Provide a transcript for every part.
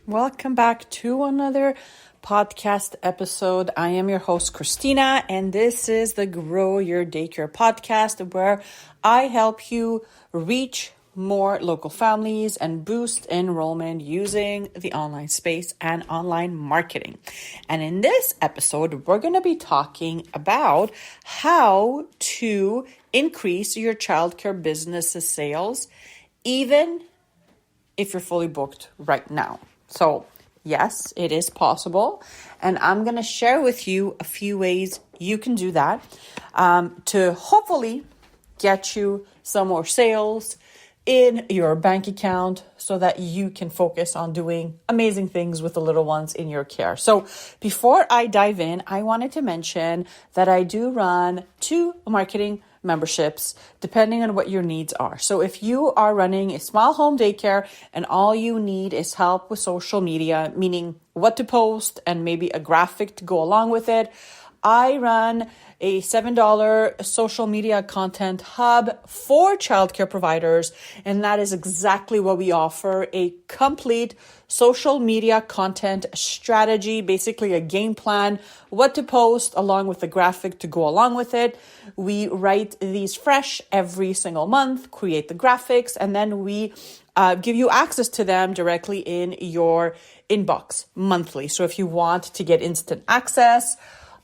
Welcome back to another podcast episode. I am your host, Christina, and this is the Grow Your Daycare podcast, where I help you reach more local families and boost enrollment using the online space and online marketing. And in this episode, we're going to be talking about how to increase your childcare business's sales, even if you're fully booked right now. So yes, it is possible. And I'm going to share with you a few ways you can do that to hopefully get you some more sales in your bank account so that you can focus on doing amazing things with the little ones in your care. So before I dive in, I wanted to mention that I do run 2 marketing memberships depending on what your needs are. So if you are running a small home daycare and all you need is help with social media, meaning what to post and maybe a graphic to go along with it, I run a $7 social media content hub for childcare providers, and that is exactly what we offer: a complete social media content strategy, basically a game plan, what to post along with the graphic to go along with it. We write these fresh every single month, create the graphics, and then we give you access to them directly in your inbox monthly. So if you want to get instant access,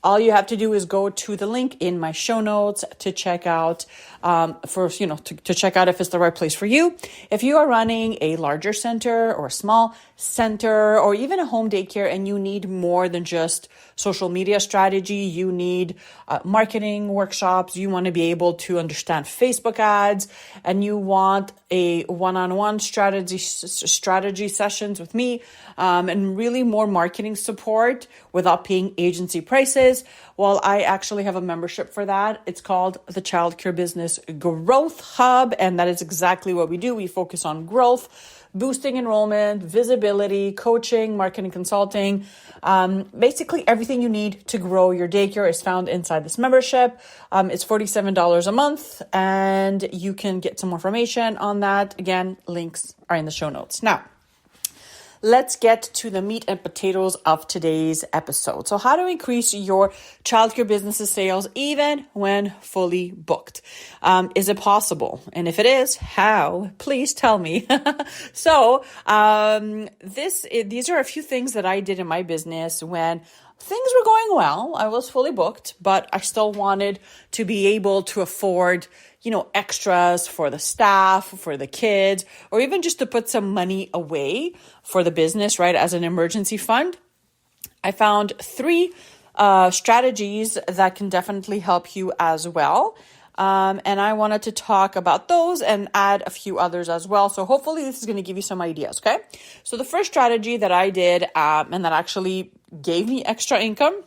all you have to do is go to the link in my show notes to check out to check out if it's the right place for you. If you are running a larger center or a small center or even a home daycare and you need more than just social media strategy, you need marketing workshops, you want to be able to understand Facebook ads, and you want a one-on-one strategy sessions with me, and really more marketing support without paying agency prices, well, I actually have a membership for that. It's called the Childcare Business Growth Hub, and that is exactly what we do. We focus on growth, boosting enrollment, visibility, coaching, marketing consulting. Basically everything you need to grow your daycare is found inside this membership. It's $47 a month, and you can get some more information on that. Again, links are in the show notes. Now, let's get to the meat and potatoes of today's episode. So how to increase your childcare business's sales even when fully booked. Is it possible? And if it is, how? Please tell me. So these are a few things that I did in my business when things were going well. I was fully booked, but I still wanted to be able to afford extras for the staff, for the kids, or even just to put some money away for the business, right, as an emergency fund. I found 3 strategies that can definitely help you as well. And I wanted to talk about those and add a few others as well. So hopefully this is going to give you some ideas, okay? So the first strategy that I did, and that actually gave me extra income,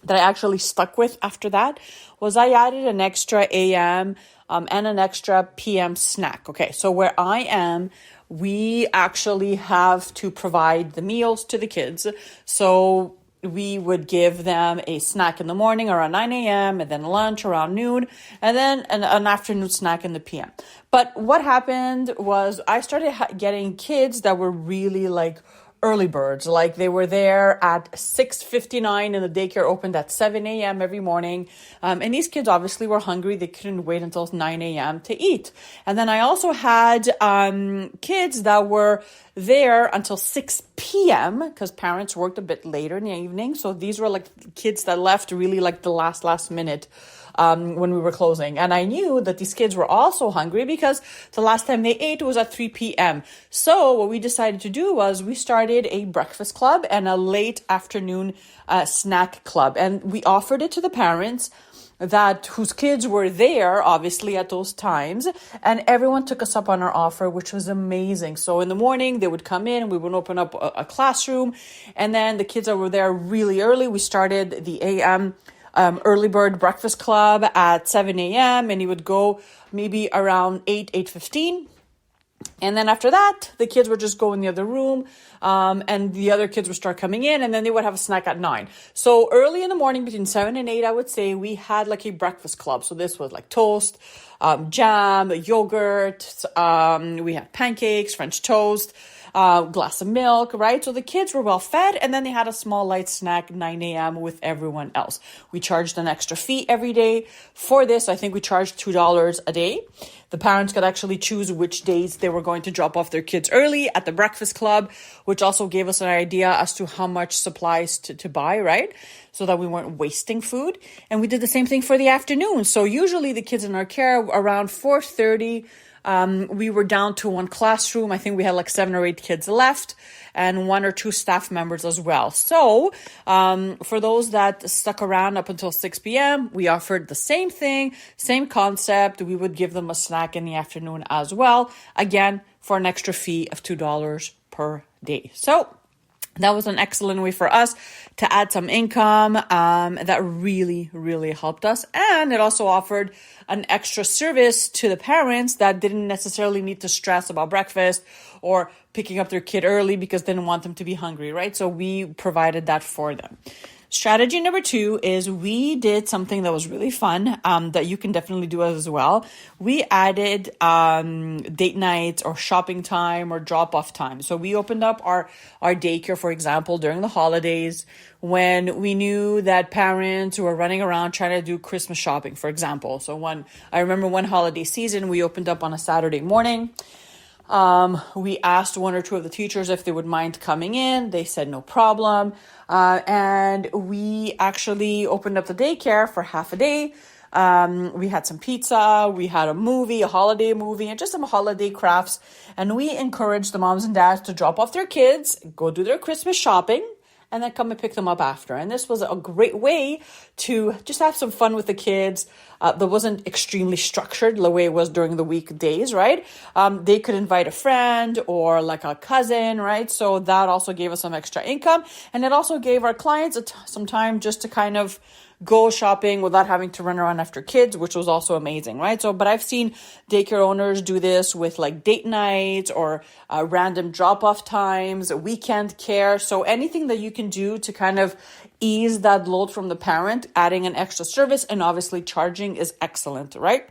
that I actually stuck with after that, was I added an extra AM and an extra PM snack. Okay, so where I am, we actually have to provide the meals to the kids. So we would give them a snack in the morning around 9 a.m. and then lunch around noon, and then an afternoon snack in the PM. But what happened was I started getting kids that were really like early birds, like they were there at 6:59 and the daycare opened at 7 a.m. every morning. And these kids obviously were hungry. They couldn't wait until 9 a.m. to eat. And then I also had kids that were there until 6 p.m. because parents worked a bit later in the evening. So these were like kids that left really like the last minute when we were closing. And I knew that these kids were also hungry because the last time they ate was at 3 p.m. So what we decided to do was we started a breakfast club and a late afternoon snack club. And we offered it to the parents whose kids were there, obviously, at those times. And everyone took us up on our offer, which was amazing. So in the morning, they would come in and we would open up a classroom. And then the kids that were there really early, we started the AM early bird breakfast club at 7 a.m. and he would go maybe around 8:15. And then after that, the kids would just go in the other room, and the other kids would start coming in, and then they would have a snack at 9. So early in the morning, between 7 and 8, I would say we had like a breakfast club. So this was like toast, jam, yogurt. We had pancakes, French toast. glass of milk, right? So the kids were well fed, and then they had a small light snack 9 a.m. with everyone else. We charged an extra fee every day for this. I think we charged $2 a day. The parents could actually choose which days they were going to drop off their kids early at the breakfast club, which also gave us an idea as to how much supplies to buy, right? So that we weren't wasting food. And we did the same thing for the afternoon. So usually the kids in our care around 4:30, we were down to one classroom. I think we had like 7 or 8 kids left and 1 or 2 staff members as well. So for those that stuck around up until 6 p.m., we offered the same thing, same concept. We would give them a snack in the afternoon as well. Again, for an extra fee of $2 per day. So that was an excellent way for us to add some income that really, really helped us. And it also offered an extra service to the parents that didn't necessarily need to stress about breakfast or picking up their kid early because they didn't want them to be hungry, right? So we provided that for them. Strategy number 2 is we did something that was really fun that you can definitely do as well. We added date nights or shopping time or drop-off time. So we opened up our daycare, for example, during the holidays when we knew that parents who were running around trying to do Christmas shopping, for example. So I remember one holiday season, we opened up on a Saturday morning. We asked 1 or 2 of the teachers if they would mind coming in. They said no problem. And we actually opened up the daycare for half a day. We had some pizza, we had a holiday movie, and just some holiday crafts. And we encouraged the moms and dads to drop off their kids, go do their Christmas shopping, and then come and pick them up after. And this was a great way to just have some fun with the kids. That wasn't extremely structured the way it was during the weekdays, right? They could invite a friend or like a cousin, right? So that also gave us some extra income. And it also gave our clients some time just to kind of go shopping without having to run around after kids, which was also amazing, right? But I've seen daycare owners do this with like date nights or random drop-off times, weekend care. So anything that you can do to kind of ease that load from the parent, adding an extra service and obviously charging is excellent, right?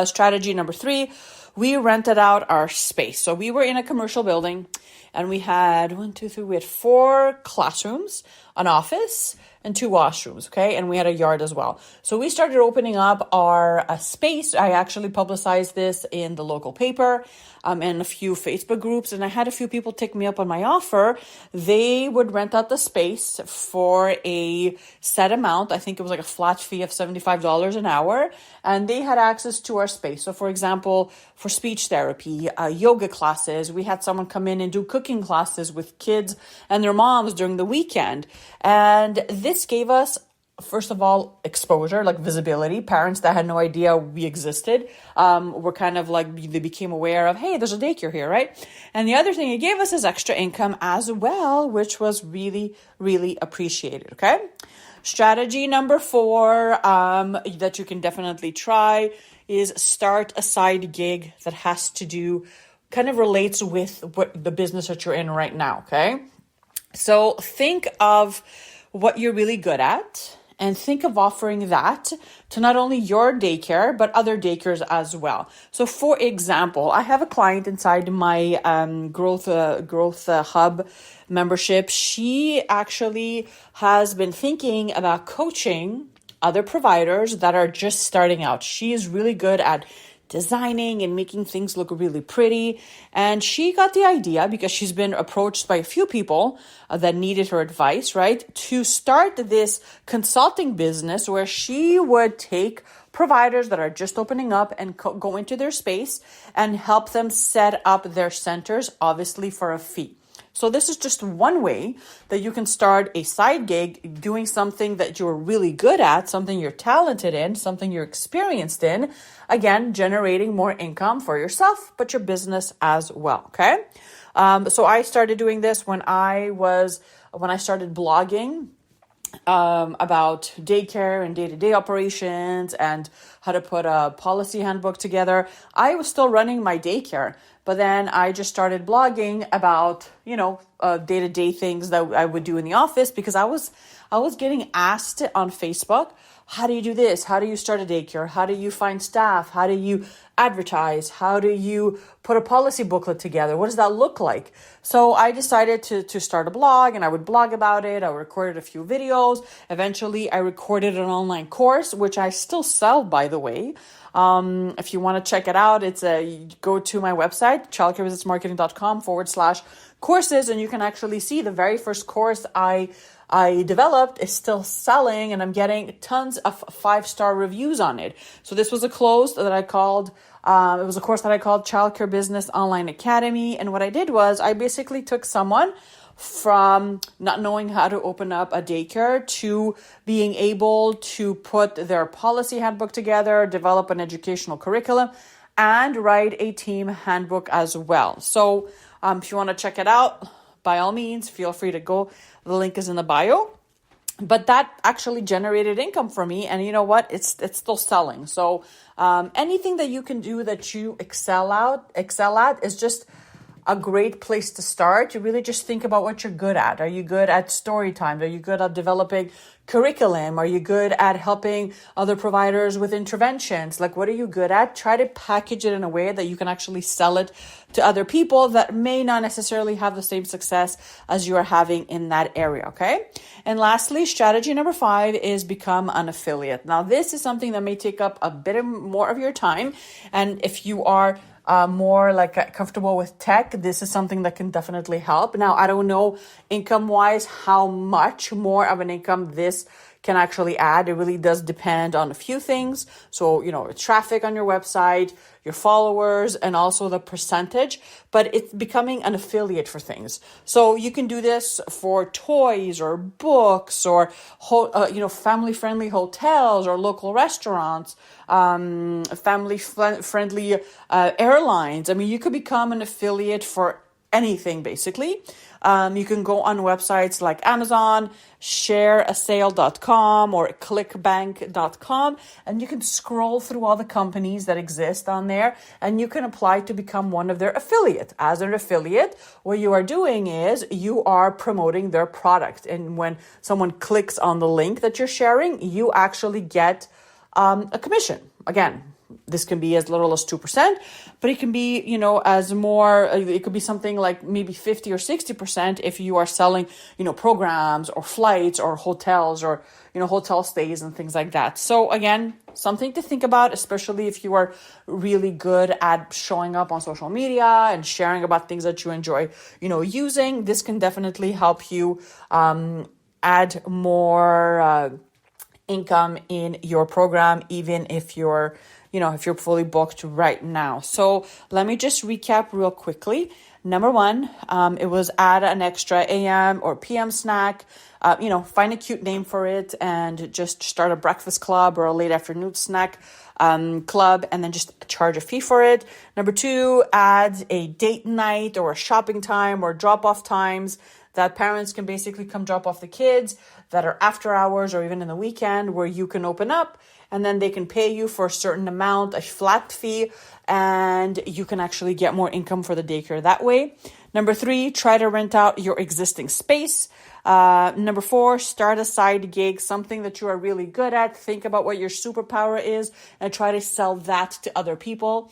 Strategy number 3, we rented out our space. So we were in a commercial building and we had 4 classrooms, an office, and 2 washrooms, okay? And we had a yard as well. So we started opening up our space. I actually publicized this in the local paper and a few Facebook groups, and I had a few people take me up on my offer. They would rent out the space for a set amount. I think it was like a flat fee of $75 an hour, and they had access to our space. So for example, for speech therapy, yoga classes, we had someone come in and do cooking classes with kids and their moms during the weekend. And this gave us, first of all, exposure, like visibility. Parents that had no idea we existed were kind of like, they became aware of, hey, there's a daycare here, right? And the other thing it gave us is extra income as well, which was really, really appreciated, okay? Strategy number 4 that you can definitely try is start a side gig that has to do, kind of relates with what the business that you're in right now, okay? So think of what you're really good at and think of offering that to not only your daycare, but other daycares as well. So for example, I have a client inside my growth hub membership. She actually has been thinking about coaching other providers that are just starting out. She is really good at designing and making things look really pretty. And she got the idea because she's been approached by a few people that needed her advice, right? To start this consulting business where she would take providers that are just opening up and go into their space and help them set up their centers, obviously for a fee. So this is just one way that you can start a side gig doing something that you're really good at, something you're talented in, something you're experienced in. Again, generating more income for yourself, but your business as well, okay? So I started doing this when I started blogging about daycare and day-to-day operations and how to put a policy handbook together. I was still running my daycare, but then I just started blogging about day-to-day things that I would do in the office, because I was getting asked on Facebook, how do you do this? How do you start a daycare? How do you find staff? How do you advertise? How do you put a policy booklet together? What does that look like? So I decided to start a blog, and I would blog about it. I recorded a few videos. Eventually, I recorded an online course, which I still sell, by the way. If you want to check it out, go to my website, childcarebusinessmarketing.com/courses, and you can actually see the very first course I developed is still selling, and I'm getting tons of 5-star reviews on it. So this was a course that I called Childcare Business Online Academy. And what I did was I basically took someone from not knowing how to open up a daycare to being able to put their policy handbook together, develop an educational curriculum, and write a team handbook as well. So if you want to check it out, by all means, feel free to go. The link is in the bio. But that actually generated income for me. And you know what? It's still selling. So anything that you can do that you excel at is just a great place to start. You really just think about what you're good at. Are you good at story time? Are you good at developing curriculum? Are you good at helping other providers with interventions? Like, what are you good at? Try to package it in a way that you can actually sell it to other people that may not necessarily have the same success as you are having in that area, okay? And lastly, strategy number 5 is become an affiliate. Now, this is something that may take up a bit more of your time. And if you are more comfortable with tech, this is something that can definitely help. Now, I don't know income-wise how much more of an income this can actually add. It really does depend on a few things. So, traffic on your website, your followers, and also the percentage, but it's becoming an affiliate for things. So you can do this for toys or books or, family-friendly hotels or local restaurants, family-friendly airlines. I mean, you could become an affiliate for anything, basically. You can go on websites like Amazon, shareasale.com or clickbank.com, and you can scroll through all the companies that exist on there, and you can apply to become one of their affiliate. As an affiliate, what you are doing is you are promoting their product. And when someone clicks on the link that you're sharing, you actually get a commission. Again, this can be as little as 2%, but it can be, it could be something like maybe 50 or 60% if you are selling, programs or flights or hotels or, hotel stays and things like that. So again, something to think about, especially if you are really good at showing up on social media and sharing about things that you enjoy, using. This can definitely help you add more income in your program, even if you're fully booked right now. So let me just recap real quickly. Number 1, it was add an extra AM or PM snack. Find a cute name for it and just start a breakfast club or a late afternoon snack club, and then just charge a fee for it. Number 2, add a date night or a shopping time or drop-off times that parents can basically come drop off the kids that are after hours or even in the weekend, where you can open up and then they can pay you for a certain amount, a flat fee, and you can actually get more income for the daycare that way. Number 3, try to rent out your existing space. Number 4, start a side gig, something that you are really good at. Think about what your superpower is and try to sell that to other people.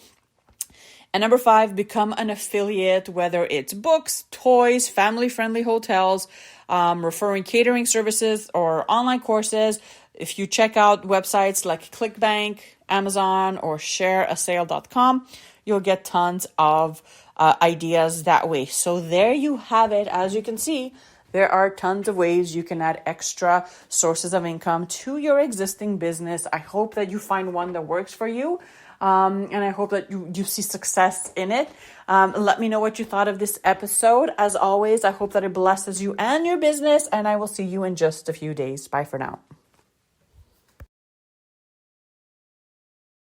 And number 5, become an affiliate, whether it's books, toys, family-friendly hotels, referring catering services or online courses. If you check out websites like ClickBank, Amazon, or shareasale.com, you'll get tons of ideas that way. So there you have it. As you can see, there are tons of ways you can add extra sources of income to your existing business. I hope that you find one that works for you. And I hope that you see success in it. Let me know what you thought of this episode. As always, I hope that it blesses you and your business, and I will see you in just a few days. Bye for now.